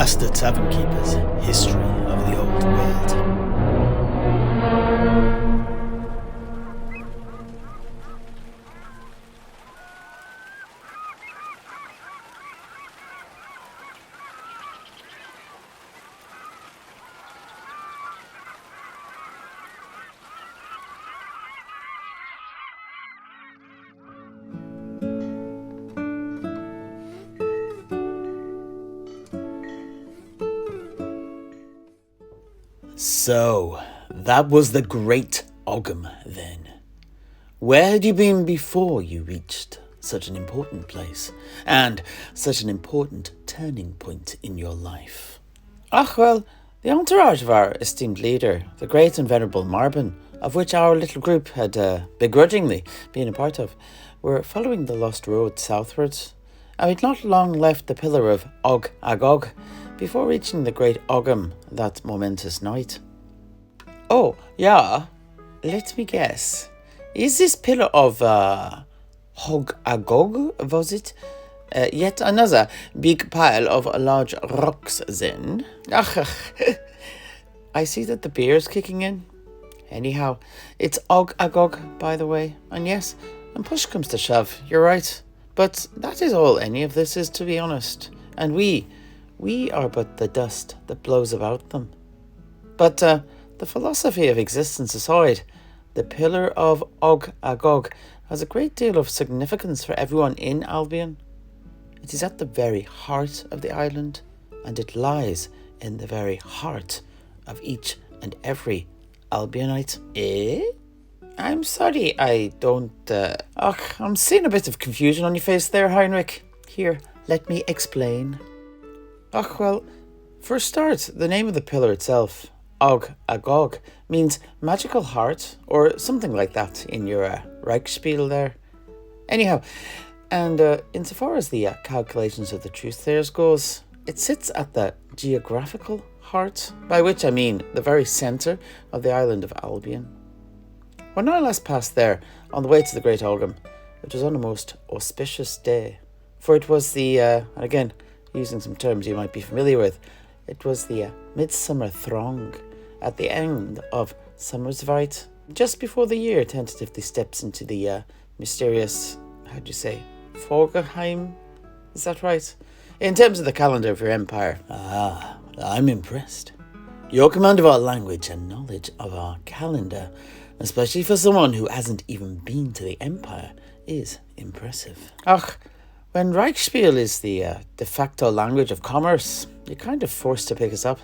Master Tavern Keeper's History of the Old World. So, that was the Great Ogham, then. Where had you been before you reached such an important place, and such an important turning point in your life? Well, the entourage of our esteemed leader, the great and venerable Marbon, of which our little group had begrudgingly been a part of, were following the lost road southwards, and we'd not long left the pillar of Og Agog before reaching the Great Ogham that momentous night. Oh, yeah. Let me guess. Is this pillar of Og Agog, was it? Yet another big pile of large rocks, then? I see that the beer's kicking in. Anyhow, it's Og Agog, by the way. And yes, when push comes to shove, you're right. But that is all any of this is, to be honest. And we are but the dust that blows about them. But the philosophy of existence aside, the pillar of Og Agog has a great deal of significance for everyone in Albion. It is at the very heart of the island, and it lies in the very heart of each and every Albionite. I'm sorry, I don't... I'm seeing a bit of confusion on your face there, Heinrich. Here, let me explain. Well, for a start, the name of the pillar itself, Og Agog, means magical heart, or something like that in your Reichsspiel there. Anyhow, and insofar as the calculations of the Truthsayers goes, it sits at the geographical heart, by which I mean the very centre of the island of Albion. When I last passed there, on the way to the Great Ogham, it was on a most auspicious day, for it was the, and again, using some terms you might be familiar with, it was the midsummer throng at the end of Summersveit, just before the year tentatively steps into the mysterious, how'd you say, Forgeheim? Is that right? In terms of the calendar of your empire. I'm impressed. Your command of our language and knowledge of our calendar, especially for someone who hasn't even been to the empire, is impressive. When Reichsspiel is the de facto language of commerce, you're kind of forced to pick us up.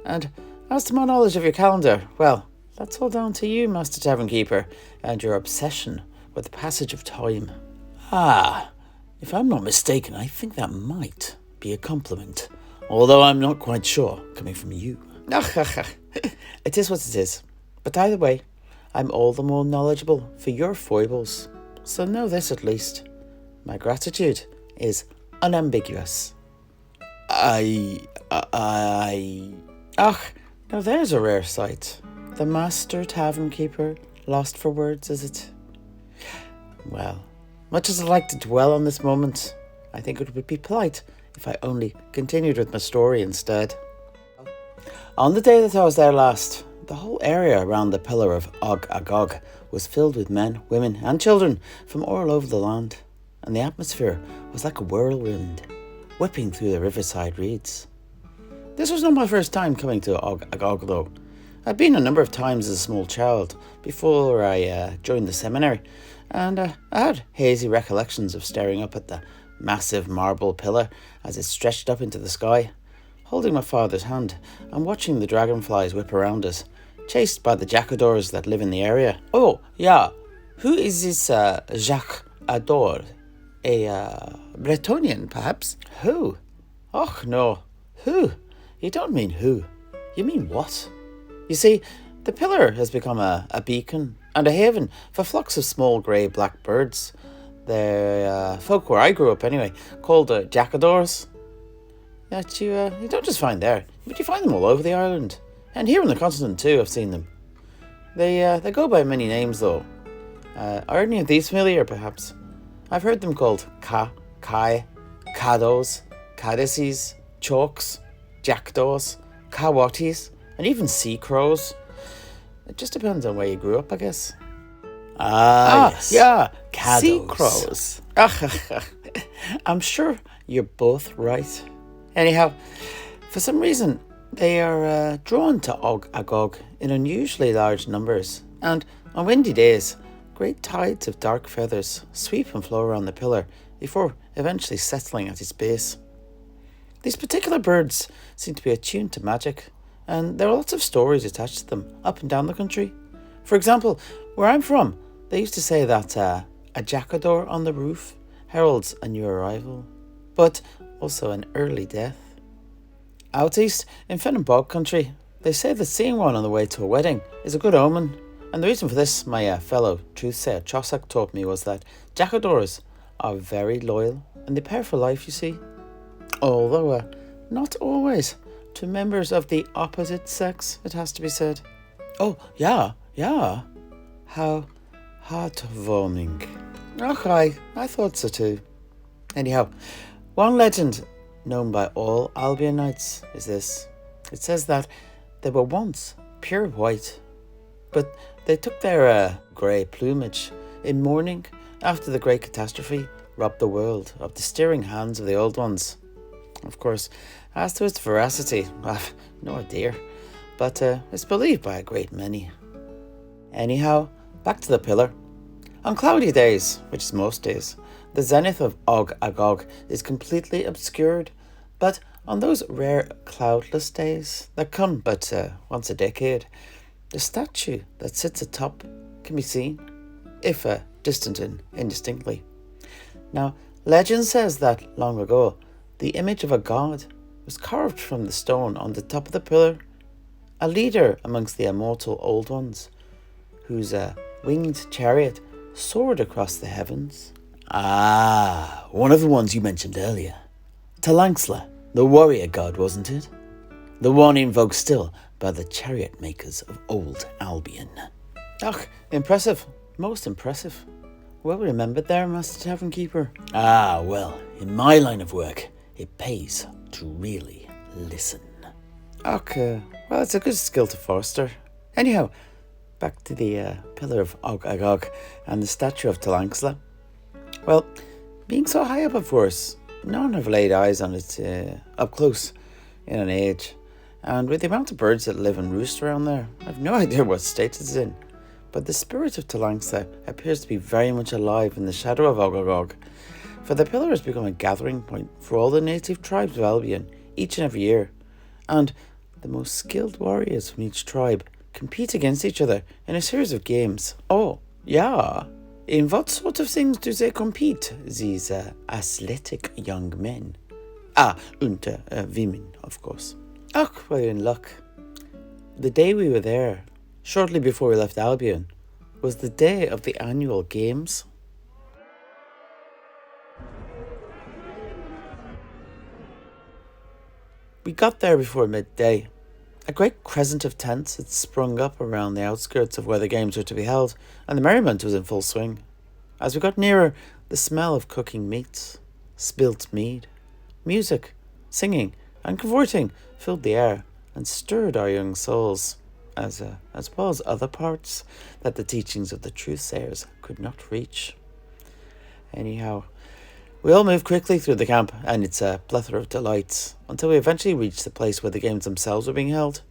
And as to my knowledge of your calendar, well, that's all down to you, Master Tavern Keeper, and your obsession with the passage of time. If I'm not mistaken, I think that might be a compliment, although I'm not quite sure, coming from you. It is what it is. But either way, I'm all the more knowledgeable for your foibles. So know this at least. My gratitude is unambiguous. Now there's a rare sight. The Master Tavern Keeper, lost for words, is it? Well, much as I'd like to dwell on this moment, I think it would be polite if I only continued with my story instead. On the day that I was there last, the whole area around the pillar of Og Agog was filled with men, women and children from all over the land, and the atmosphere was like a whirlwind, whipping through the riverside reeds. This was not my first time coming to Og Agog, though. I'd been a number of times as a small child before I joined the seminary, and I had hazy recollections of staring up at the massive marble pillar as it stretched up into the sky, holding my father's hand and watching the dragonflies whip around us, chased by the jackadaws that live in the area. Oh, yeah. Who is this Jacques Adore? A Bretonian, perhaps? Who? No. Who? You don't mean who. You mean what? You see, the pillar has become a beacon and a haven for flocks of small grey black birds. They're folk where I grew up anyway, called jackadaws. That you don't just find there, but you find them all over the island. And here on the continent too, I've seen them. They go by many names though. Are any of these familiar, perhaps? I've heard them called Kai, Cados, Cadices, Chalks, jackdaws, coyotes, and even sea crows. It just depends on where you grew up, I guess. Yes. Yeah, Caddos. sea crows. I'm sure you're both right. Anyhow, for some reason, they are drawn to Og Agog in unusually large numbers, and on windy days, great tides of dark feathers sweep and flow around the pillar before eventually settling at its base. These particular birds seem to be attuned to magic, and there are lots of stories attached to them up and down the country. For example, where I'm from, they used to say that a jackdaw on the roof heralds a new arrival, but also an early death. Out east, in Fen and Bog country, they say that seeing one on the way to a wedding is a good omen, and the reason for this, my fellow Truthsayer Chossack taught me, was that jackdaws are very loyal, and they pair for life, you see. Although not always to members of the opposite sex, it has to be said. Oh, yeah. How heartwarming. I thought so too. Anyhow, one legend known by all Albionites is this. It says that they were once pure white, but they took their grey plumage in mourning after the great catastrophe robbed the world of the steering hands of the old ones. Of course, as to its veracity, I've no idea, but it's believed by a great many. Anyhow, back to the pillar. On cloudy days, which is most days, the zenith of Og Agog is completely obscured, but on those rare cloudless days that come but once a decade, the statue that sits atop can be seen, if distant and indistinctly. Now, legend says that long ago, the image of a god was carved from the stone on the top of the pillar, a leader amongst the immortal old ones, whose winged chariot soared across the heavens. One of the ones you mentioned earlier. Talangsla, the warrior god, wasn't it? The one invoked still by the chariot makers of old Albion. Impressive. Most impressive. Well remembered there, Master Tavern Keeper. Well, in my line of work, it pays to really listen. Okay, well, it's a good skill to foster. Anyhow, back to the pillar of Og Agog and the statue of Talangsla. Well, being so high up, of course, no one have laid eyes on it up close in an age. And with the amount of birds that live and roost around there, I've no idea what state it's in. But the spirit of Talangsla appears to be very much alive in the shadow of Og Agog, for the pillar has become a gathering point for all the native tribes of Albion each and every year, and the most skilled warriors from each tribe compete against each other in a series of games. Oh, yeah. In what sort of things do they compete, these athletic young men? And women, of course. Well, you're in luck. The day we were there, shortly before we left Albion, was the day of the annual games. We got there before midday. A great crescent of tents had sprung up around the outskirts of where the games were to be held, and the merriment was in full swing. As we got nearer, the smell of cooking meats, spilt mead, music, singing, and cavorting filled the air and stirred our young souls, as well as other parts that the teachings of the Truthsayers could not reach. Anyhow, we all moved quickly through the camp and its plethora of delights until we eventually reached the place where the games themselves were being held.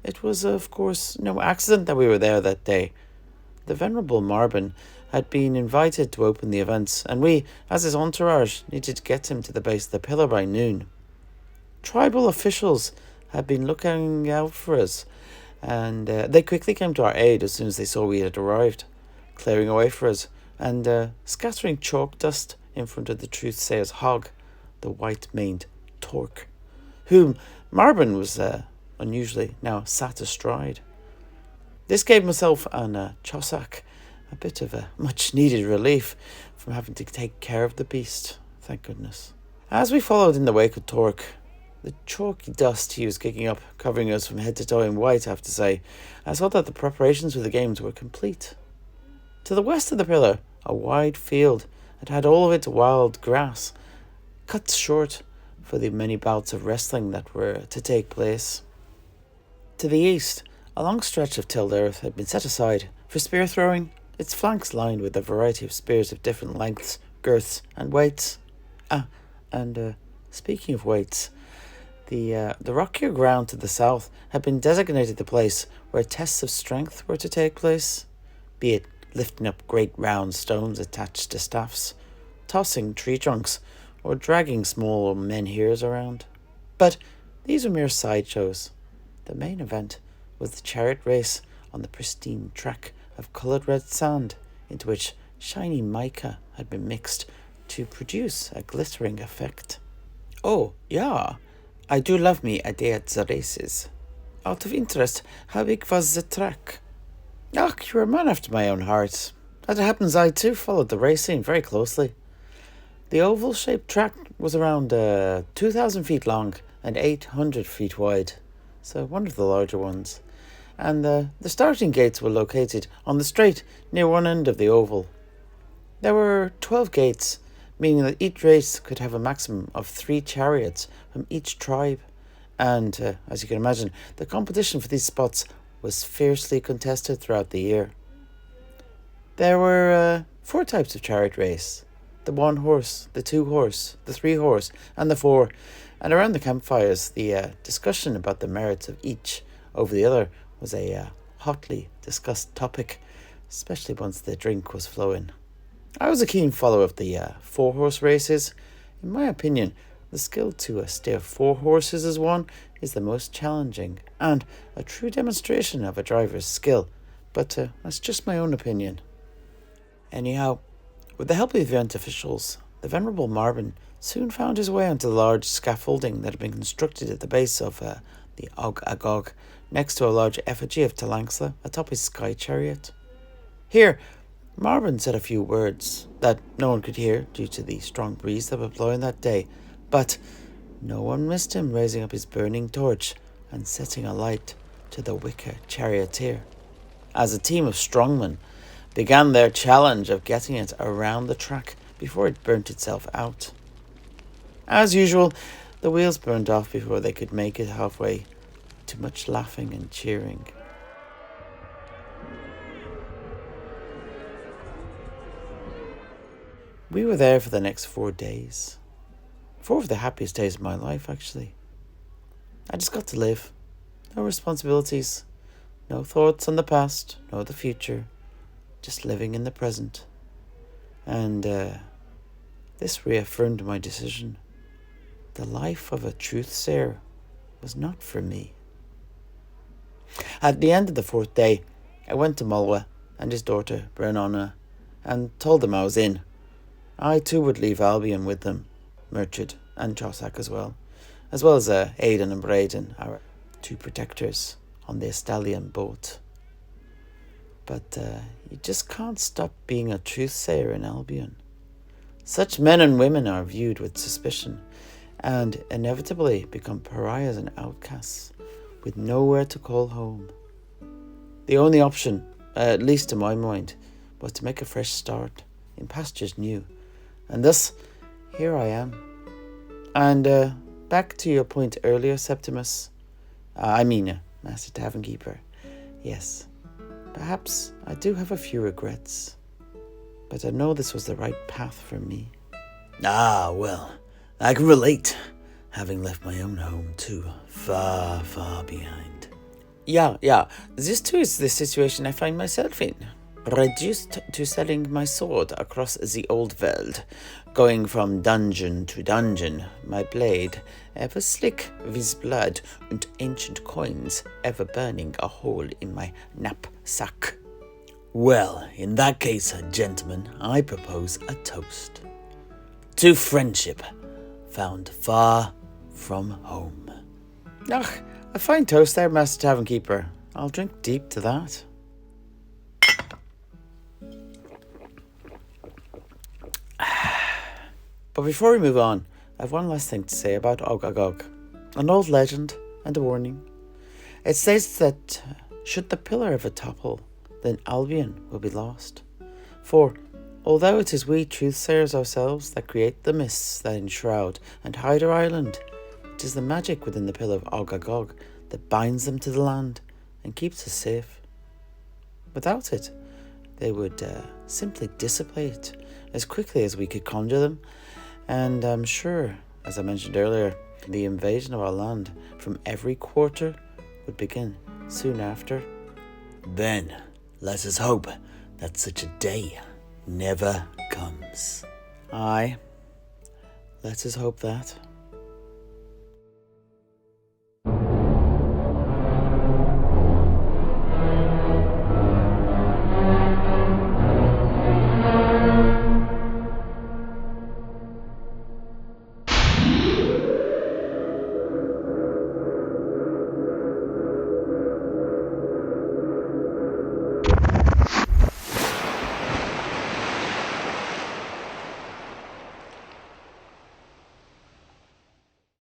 It was, of course, no accident that we were there that day. The venerable Marbin had been invited to open the events, and we, as his entourage, needed to get him to the base of the pillar by noon. Tribal officials had been looking out for us, and they quickly came to our aid as soon as they saw we had arrived, clearing a way for us and scattering chalk dust in front of the Truthsayer's hog, the white-maned Torque, whom Marbin was unusually now sat astride. This gave myself and Chossack a bit of a much-needed relief from having to take care of the beast, thank goodness. As we followed in the wake of Torque, the chalky dust he was kicking up, covering us from head to toe in white, I have to say, I saw that the preparations for the games were complete. To the west of the pillar, a wide field had had all of its wild grass cut short for the many bouts of wrestling that were to take place. To the east, a long stretch of tilled earth had been set aside for spear throwing, its flanks lined with a variety of spears of different lengths, girths, and weights. Speaking of weights, the rockier ground to the south had been designated the place where tests of strength were to take place, be it lifting up great round stones attached to staffs, tossing tree trunks, or dragging small menhirs around. But these were mere sideshows. The main event was the chariot race on the pristine track of coloured red sand into which shiny mica had been mixed to produce a glittering effect. Oh, yeah, I do love me a day at the races. Out of interest, how big was the track? Ach, you're a man after my own heart. As it happens, I too followed the racing very closely. The oval-shaped track was around 2,000 feet long and 800 feet wide, so one of the larger ones. And the starting gates were located on the straight near one end of the oval. There were 12 gates, meaning that each race could have a maximum of 3 chariots from each tribe. And, as you can imagine, the competition for these spots was fiercely contested throughout the year. There were 4 types of chariot race: the 1 horse, the 2 horse, the 3 horse, and the 4. And around the campfires, the discussion about the merits of each over the other was a hotly discussed topic, especially once the drink was flowing. I was a keen follower of the 4-horse races. In my opinion, the skill to steer 4 horses as one is the most challenging and a true demonstration of a driver's skill, but that's just my own opinion. Anyhow, with the help of the unofficials, the venerable Marvin soon found his way onto the large scaffolding that had been constructed at the base of the Og Agog, next to a large effigy of Talanxla atop his sky chariot. Here, Marvin said a few words that no one could hear due to the strong breeze that was blowing that day, but no one missed him raising up his burning torch and setting a light to the wicker charioteer, as a team of strongmen began their challenge of getting it around the track before it burnt itself out. As usual, the wheels burned off before they could make it halfway, to much laughing and cheering. We were there for the next 4 days. 4 of the happiest days of my life, actually. I just got to live. No responsibilities. No thoughts on the past, nor the future. Just living in the present. And this reaffirmed my decision. The life of a Truthsayer was not for me. At the end of the 4th day, I went to Maoláin and his daughter, Brennanna, and told them I was in. I too would leave Albion with them, Murchid and Chossack as well as Aidan and Braden, our 2 protectors on the Estalian boat. But you just can't stop being a Truthsayer in Albion. Such men and women are viewed with suspicion and inevitably become pariahs and outcasts with nowhere to call home. The only option, at least to my mind, was to make a fresh start in pastures new. And thus, here I am. And back to your point earlier, Septimus. Master Tavern Keeper. Yes, perhaps I do have a few regrets, but I know this was the right path for me. Ah, well, I can relate, having left my own home too, far, far behind. Yeah, this too is the situation I find myself in. Reduced to selling my sword across the old world, going from dungeon to dungeon, my blade ever slick with blood and ancient coins ever burning a hole in my knapsack. Well, in that case, gentlemen, I propose a toast. To friendship, found far from home. Ach, a fine toast there, Master Tavern Keeper. I'll drink deep to that. But before we move on, I have one last thing to say about Og Agog, an old legend and a warning. It states that should the pillar ever topple, then Albion will be lost. For Although it is we Truthsayers ourselves that create the mists that enshroud and hide our island, it is the magic within the Pillar of Og Agog that binds them to the land and keeps us safe. Without it, they would simply dissipate as quickly as we could conjure them, and I'm sure, as I mentioned earlier, the invasion of our land from every quarter would begin soon after. Then let us hope that such a day never comes. Aye, let us hope that.